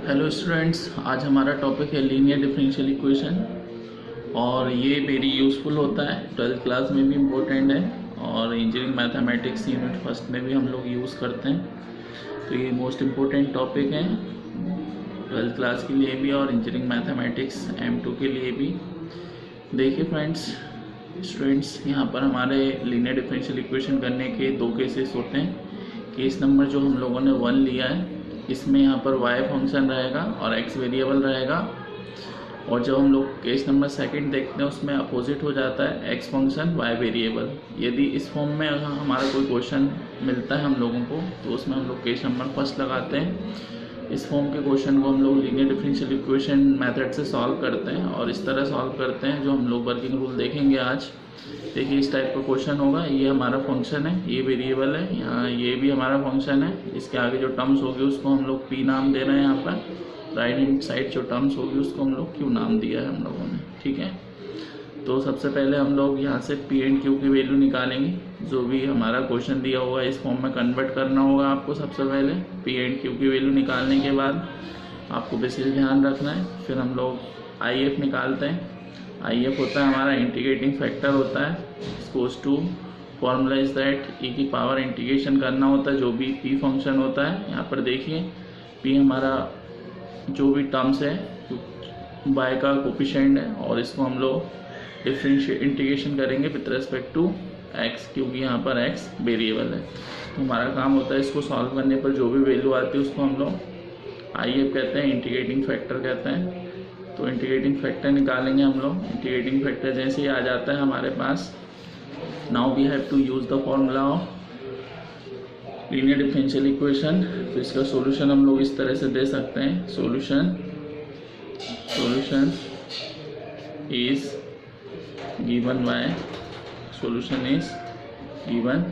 Hello students, आज हमारा topic है लीनियर डिफरेंशियल इक्वेशन और ये वेरी यूज़फुल होता है। 12th क्लास में भी इम्पोर्टेंट है और इंजीनियरिंग मैथमेटिक्स यूनिट फर्स्ट में भी हम लोग यूज़ करते हैं। तो ये मोस्ट इम्पोर्टेंट टॉपिक है 12th क्लास के लिए भी और इंजीनियरिंग मैथमेटिक्स M2 के लिए भी। देखिए स्टूडेंट्स, यहाँ पर हमारे लीनियर डिफरेंशियल इक्वेशन करने के दो केसेस होते हैं। केस नंबर जो हम लोगों ने 1 लिया है, इसमें यहाँ पर y फंक्शन रहेगा और x वेरिएबल रहेगा। और जब हम लोग केस नंबर सेकंड देखते हैं, उसमें अपोजिट हो जाता है x फंक्शन y वेरिएबल। यदि इस फॉर्म में अगर हमारा कोई क्वेश्चन मिलता है हम लोगों को, तो उसमें हम लोग केस नंबर फर्स्ट लगाते हैं। इस फॉर्म के क्वेश्चन को हम लोग लीनियर डिफरेंशियल इक्वेशन मेथड से सॉल्व करते हैं और इस तरह सॉल्व करते हैं जो हम लोग वर्किंग रूल देखेंगे आज। देखिए, इस टाइप का क्वेश्चन होगा। ये हमारा फंक्शन है, ये वेरिएबल है, यहाँ ये भी हमारा फंक्शन है। इसके आगे जो टर्म्स होगी उसको हम लोग p नाम दे रहे हैं। यहाँ पर राइट हैंड साइड जो टर्म्स होगी उसको हम लोग q नाम दिया है हम लोगों ने। ठीक है, तो सबसे पहले हम लोग यहाँ से p एंड q की वैल्यू निकालेंगे। जो भी हमारा क्वेश्चन दिया होगा इस फॉर्म में कन्वर्ट करना होगा आपको। सबसे पहले p एंड q की वैल्यू निकालने के बाद आपको बेसिस ध्यान रखना है। फिर हम लोग if निकालते हैं। if होता है हमारा इंटीग्रेटिंग फैक्टर होता है। Goes to formula is that e की पावर इंटीग्रेशन करना होता है जो भी p फंक्शन होता है। यहाँ पर देखिए, p हमारा जो भी टर्म्स है y का कोफिशिएंट है और इसको हम लोग डिफरेंशिएट इंटीग्रेशन करेंगे विथ रेस्पेक्ट टू x, क्योंकि यहाँ पर x वेरिएबल है। तो हमारा काम होता है इसको सॉल्व करने पर जो भी वैल्यू आती है उसको हम लोग if कहते हैं, इंटीग्रेटिंग फैक्टर कहते हैं। तो इंटीग्रेटिंग फैक्टर निकालेंगे हम लोग। इंटीग्रेटिंग फैक्टर जैसे ही आ जाता है हमारे पास, now we have to use the formula of linear differential equation. तो इसका सॉल्यूशन हम लोग इस तरह से दे सकते हैं। Solution is given y, solution is given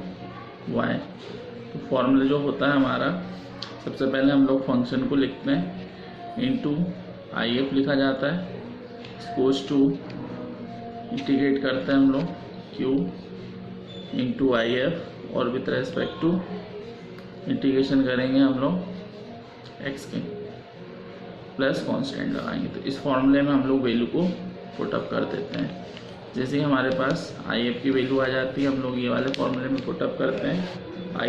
y। तो फॉर्मूला जो होता है हमारा, सबसे पहले हम लोग फंक्शन को लिखते हैं, इनटू if लिखा जाता है। गोज टू इंटीग्रेट करते हैं हम लोग q इंटू if और विथ रेस्पेक्ट टू इंटीग्रेशन करेंगे हम लोग x के, प्लस कांस्टेंट लगाएंगे। तो इस फॉर्मूले में हम लोग वैल्यू को पुटअप कर देते हैं। जैसे ही हमारे पास if की वैल्यू आ जाती है, हम लोग ये वाले फॉर्मूले में पुटअप करते हैं।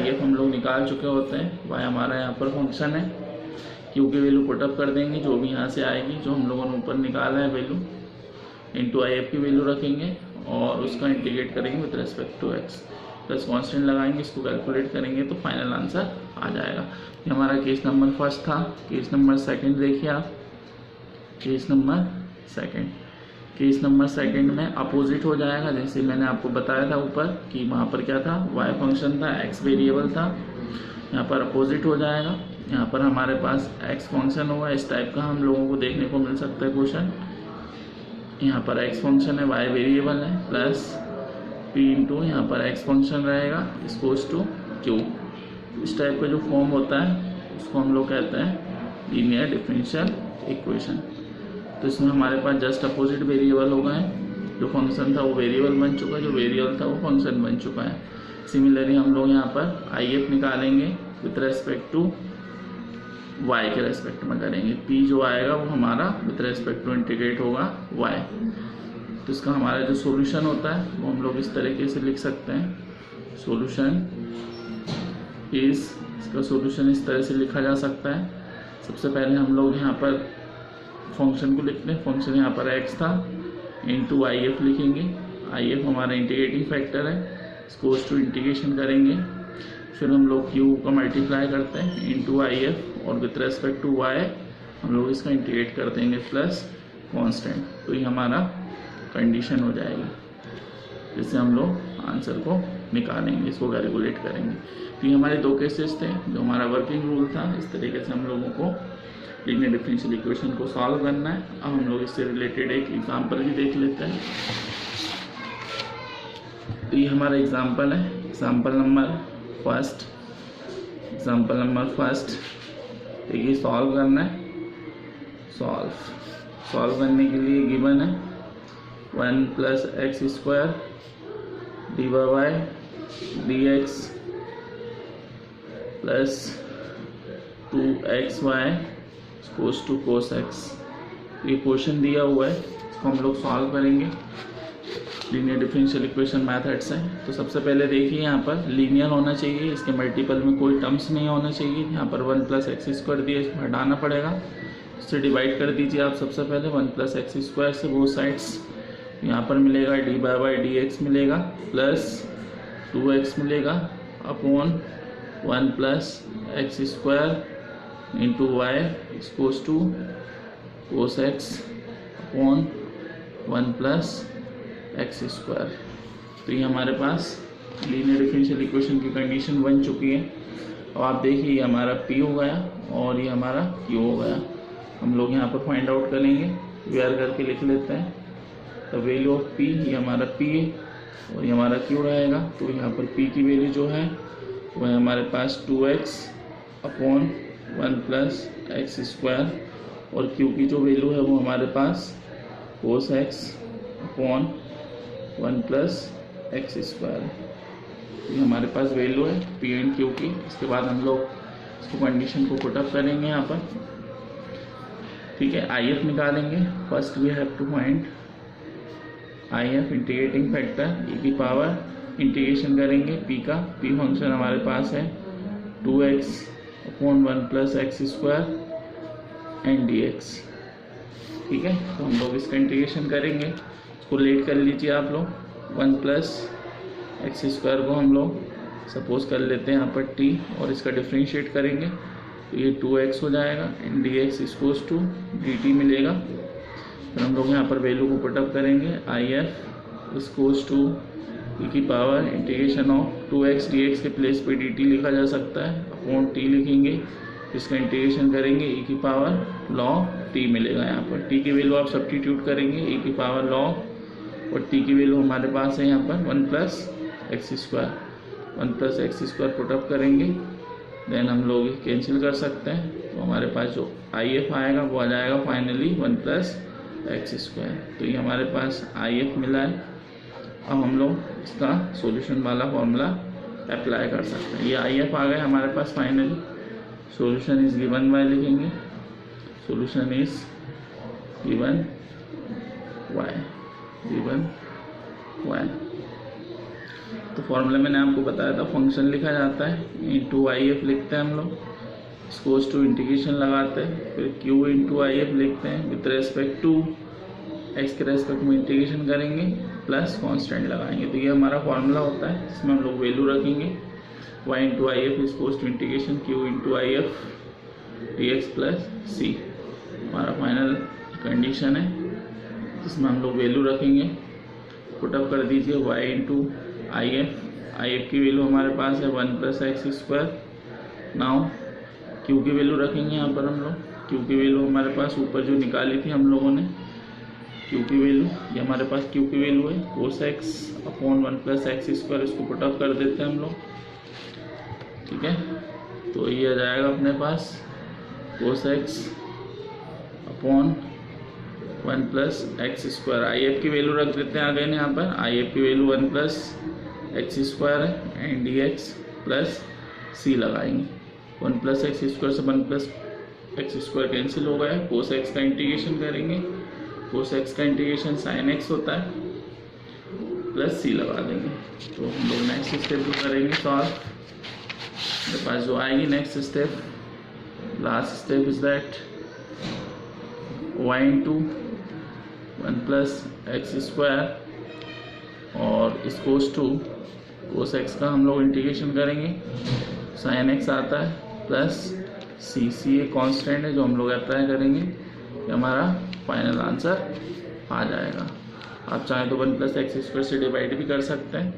if हम लोग निकाल चुके होते हैं। y हमारा यहाँ पर फंक्शन है, q की वैल्यू पुटअप कर देंगे जो भी यहाँ से आएगी, जो हम लोगों ने ऊपर निकाला है वैल्यू, इंटू if की वैल्यू रखेंगे और उसका इंटीग्रेट करेंगे with respect to x, plus constant लगाएंगे। इसको कैलकुलेट करेंगे तो फाइनल आंसर आ जाएगा। ये हमारा केस नंबर फर्स्ट था। केस नंबर सेकंड देखिए आप। केस नंबर सेकंड में अपोजिट हो जाएगा। जैसे मैंने आपको बताया था ऊपर कि वहाँ पर क्या था, y फंक्शन था, x वेरिएबल था। यहाँ पर अपोजिट हो जाएगा। यहाँ पर हमारे पास x फंक्शन होगा। इस टाइप का हम लोगों को देखने को मिल सकता है क्वेश्चन। यहाँ पर x फंक्शन है, y वेरिएबल है, प्लस p इंटू यहाँ पर x फंक्शन रहेगा, इस गोज टू q। इस टाइप का जो फॉर्म होता है उसको हम लोग कहते हैं लीनियर डिफरेंशियल इक्वेशन। तो इसमें हमारे पास जस्ट अपोजिट वेरिएबल हो गए। जो फंक्शन था वो वेरिएबल बन चुका है, जो वेरिएबल था वो फंक्शन बन चुका है। सिमिलरली हम लोग यहाँ पर if निकालेंगे विथ रेस्पेक्ट टू y के रेस्पेक्ट में करेंगे। p जो आएगा वो हमारा विथ रेस्पेक्ट टू इंटीग्रेट होगा y। तो इसका हमारा जो सॉल्यूशन होता है वो हम लोग इस तरीके से लिख सकते हैं। सॉल्यूशन इज, इसका सॉल्यूशन इस तरह से लिखा जा सकता है। सबसे पहले हम लोग यहाँ पर फंक्शन को लिखते हैं। फंक्शन यहाँ पर x था, इंटू if लिखेंगे। if हमारा इंटीग्रेटिंग फैक्टर है, इसको टू इंटीग्रेशन करेंगे। फिर हम लोग q का मल्टीप्लाई करते हैं इंटू if और विथ रेस्पेक्ट टू y हम लोग इसका इंटीग्रेट कर देंगे प्लस कांस्टेंट। तो ये हमारा कंडीशन हो जाएगी, जिससे हम लोग आंसर को निकालेंगे, इसको कैलकुलेट करेंगे। तो ये हमारे दो केसेस थे जो हमारा वर्किंग रूल था। इस तरीके से हम लोगों को लीनियर डिफरेंशियल इक्वेशन को सॉल्व करना है। अब हम लोग इससे रिलेटेड एक एग्जांपल भी देख लेते हैं। तो ये हमारा एग्जांपल है, एग्जांपल नंबर फर्स्ट। देखिए, सॉल्व करना है। सॉल्व करने के लिए गिवन है 1 plus x square d y dx plus 2xy cos to cos x. ये क्वेश्चन दिया हुआ है, इसको हम लोग सॉल्व करेंगे लीनियर डिफरेंशियल इक्वेशन मेथड से। तो सबसे पहले देखिए यहाँ पर लीनियर होना चाहिए, इसके मल्टीपल में कोई टर्म्स नहीं होना चाहिए। यहाँ पर 1 + x² दिया, इसको हटाना पड़ेगा, इससे डिवाइड कर दीजिए आप। सबसे पहले 1 + x² से बोथ साइड्स, यहाँ पर मिलेगा dy/dx मिलेगा प्लस 2x मिलेगा upon 1 + x² into y equals to cos x upon 1 + x²। तो ये हमारे पास लीनियर डिफरेंशियल इक्वेशन की कंडीशन बन चुकी है। अब आप देखिए ये हमारा p हो गया और ये हमारा q हो गया। हम लोग यहाँ पर फाइंड आउट करेंगे, वेयर करके लिख लेते हैं। द वैल्यू ऑफ p, ये हमारा p है और ये हमारा q रहेगा। तो यहाँ पर p की वैल्यू जो है वो है हमारे पास 2x अपॉन 1 + x² और q की जो वैल्यू है वो हमारे पास cos x अपॉन 1 + x²। ये हमारे पास वैल्यू है p एंड q की। इसके बाद हम लोग इसको कंडीशन को पुटअप करेंगे यहाँ पर, ठीक है। IF निकालेंगे। First we have to find IF integrating factor, e की पावर इंटीग्रेशन करेंगे p का। p फंक्शन हमारे पास है 2x upon 1 + x² and dx, ठीक है। तो हम लोग इसका इंटीग्रेशन करेंगे, इसको लेट कर लीजिए आप लोग। 1 + x² को हम लोग सपोज कर लेते हैं यहाँ पर t और इसका डिफ्रेंशिएट करेंगे तो ये 2x हो जाएगा and dx equals to dt मिलेगा। फिर हम लोग यहाँ पर वैल्यू को पुटअप करेंगे। IF इक्वल्स टू e की power integration of 2x dx के प्लेस पे dt लिखा जा सकता है अपॉन t लिखेंगे, इसका इंटीग्रेशन करेंगे e की पावर log t मिलेगा। यहाँ पर t की वैल्यू आप सब्स्टिट्यूट करेंगे, e की पावर log, और t की वैल्यू हमारे पास है यहाँ पर 1 + x²। 1 + x² पुटअप करेंगे, देन हम लोग कैंसिल कर सकते हैं। तो हमारे पास जो IF आएगा वो आ जाएगा फाइनली 1 + x²। तो ये हमारे पास IF मिला है। अब हम लोग इसका सॉल्यूशन वाला फॉर्मूला अप्लाई कर सकते हैं। ये IF आ गया हमारे पास finally. Solution is given by लिखेंगे, सॉल्यूशन इज गिवन y। तो फॉर्मूला मैंने आपको बताया था, फंक्शन लिखा जाता है इंटू IF लिखते हैं हम लोग, इसको टू इंटीग्रेशन लगाते हैं, फिर q इंटू IF लिखते हैं विथ रेस्पेक्ट टू x के रेस्पेक्ट में इंटीग्रेशन करेंगे प्लस कांस्टेंट लगाएंगे। तो ये हमारा फॉर्मूला होता है जिसमें हम लोग वैल्यू रखेंगे y into IF equals to integration q into IF dx plus c। हमारा फाइनल कंडीशन है जिसमें हम लोग वैल्यू रखेंगे, पुटअप कर दीजिए y इंटू IF की वैल्यू हमारे पास है 1 + x²। नाउ q की वैल्यू रखेंगे यहाँ पर हम लोग। q की वैल्यू हमारे पास ऊपर जो निकाली थी हम लोगों ने, q की वैल्यू, ये हमारे पास q की वैल्यू है cos x अपॉन 1 + x²। इसको पुटअप कर देते हैं हम लोग, ठीक है। तो ये आ जाएगा अपने पास cos x upon 1 + x²। IF की वैल्यू रख देते हैं आगे यहाँ पर। IF की वैल्यू 1 + x² है एंड dx प्लस c लगाएंगे। 1 + x² से 1 + x² कैंसिल हो गया। cos x का इंटीग्रेशन करेंगे, cos x का इंटीग्रेशन sin x होता है, प्लस c लगा देंगे। तो हम लोग नेक्स्ट स्टेप जो करेंगे सॉल्व, मेरे पास जो आएगी next step, last step is that y into 1 + x² और इसको टू cos x का हम लोग इंटीग्रेशन करेंगे, sin x आता है प्लस c एक कांस्टेंट है जो हम लोग अप्लाई करेंगे, ये हमारा फाइनल आंसर आ जाएगा। आप चाहें तो 1 + x² से डिवाइड भी कर सकते हैं,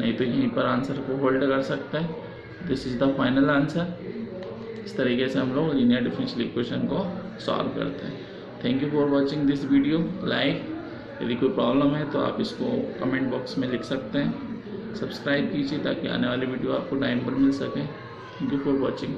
नहीं तो यहीं पर आंसर को होल्ड कर सकते हैं। This is the final answer. इस तरीके से हम लोग लीनियर डिफरेंशियल इक्वेशन को सॉल्व करते हैं। Thank you for watching this video. यदि कोई प्रॉब्लम है तो आप इसको कमेंट बॉक्स में लिख सकते हैं। सब्सक्राइब कीजिए ताकि आने वाली वीडियो आपको टाइम पर मिल सके। Thank you for watching.